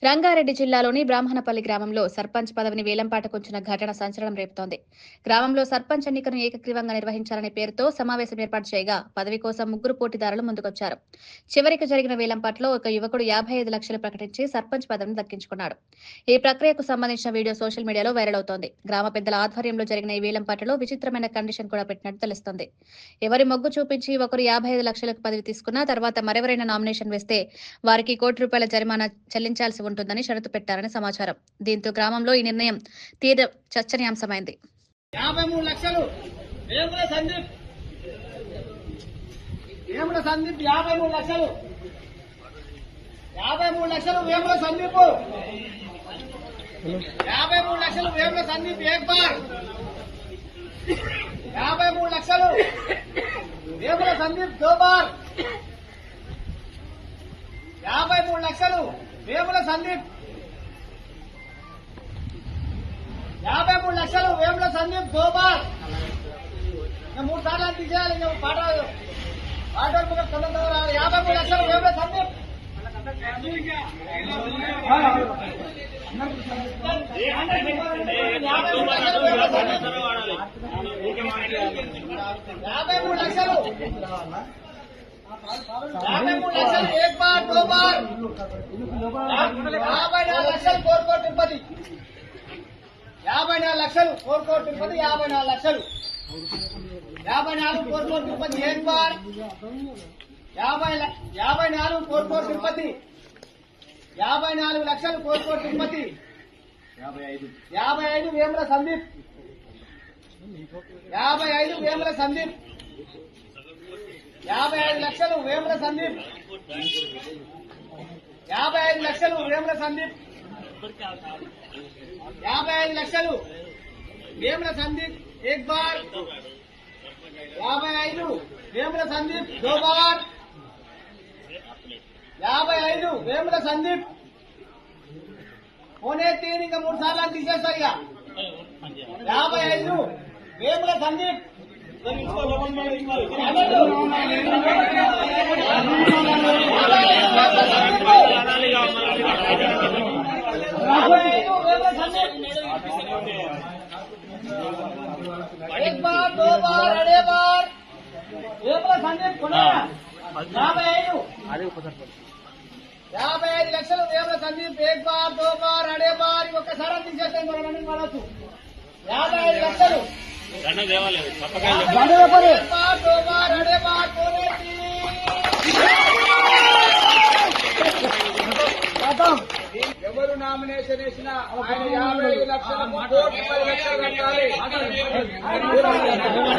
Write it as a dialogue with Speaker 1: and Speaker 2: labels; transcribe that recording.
Speaker 1: రంగారెడ్డి జిల్లాలోని బ్రాహ్మణపల్లి గ్రామంలో సర్పంచ్ పదవిని వేలంపాటకుంచిన ఘటన సంచలనం రేపుతోంది. గ్రామంలో సర్పంచ్ ఎన్నికను ఏకగ్రీవంగా నిర్వహించాలనే పేరుతో సమావేశం ఏర్పాటు చేయగా పదవి కోసం ముగ్గురు పోటీదారులు ముందుకొచ్చారు. చివరికి జరిగిన వేలంపాటలో ఒక యువకుడు 55 లక్షలు ప్రకటించి సర్పంచ్ పదవిని దక్కించుకున్నాడు. ఈ ప్రక్రియకు సంబంధించిన వీడియో సోషల్ మీడియాలో వైరల్ అవుతోంది. గ్రామ పెద్దల ఆధ్వర్యంలో జరిగిన ఈ వేలంపాటలో విచిత్రమైన కండిషన్ కూడా పెట్టినట్టు తెలుస్తోంది. ఎవరి మొగ్గు చూపించి ఒకరు 55 లక్షలకు పదవి తీసుకున్నా తర్వాత మరెవరైనా నామినేషన్ వేస్తే వారికి ₹1,00,00,000 జరిమానా చెల్లించాల్సి ఉంటుందని షరతు పెట్టారని సమాచారం. దీంతో గ్రామంలో ఈ నిర్ణయం తీవ్ర చర్చనీయాంశమైంది.
Speaker 2: 53 లక్షలు వేముల సందీప్ 53 లక్షలు 53 లక్షలు వేముల సందీప్ 53 లక్షలు వేముల సందీప్ ఏక్ బార్ 53 లక్షలు వేముల సందీప్ దో బార్ 53 లక్షలు వేముల సందీప్ 53 లక్షలు వేముల సందీప్ దో బార్ 3 సార్లు తీసేయాలి. పాట 53 లక్షలు వేముల సందీప్ 53 లక్షలు 53 లక్షలు ఏక్ బార్ దో బార్ 54 లక్షలు కోరుకోట తిరుపతి 54 లక్షలు కోరుకోట తిరుపతి 54 లక్షలు 54 కోరుకోట తిరుపతి ఏక్ బార్ 54 కోరుకోట తిరుపతి 54 లక్షలు కోరుకోట తిరుపతి 55 వేముల సందీప్ 55 వేముల సందీప్ 55 లక్షలు వేముల సందీప్ 55 లక్షలు వేముల సందీప్ 55 లక్షలు వేముల సందీప్ ఏక్ బార్ 55 వేముల సందీప్ దో బార్ 55 వేముల సందీప్ పోనే 3 ఇంకా 3 సార్లు తీసేస్తా ఇక 55 వేముల సందీప్ एक बार 2 बार अड़े बार संदीप 55 లక్షలు వేముల సందీప్ ఏక్ బార్ 2 బార్ అడే బార్ ఒక్కసారి తీసేస్తే మనం మనసు 55 లక్షలు ఎవరు నామినేషన్ వేసినా ఆయన 55 లక్షల 10 లక్షలు కట్టాలి. ఆయన 55 లక్షలు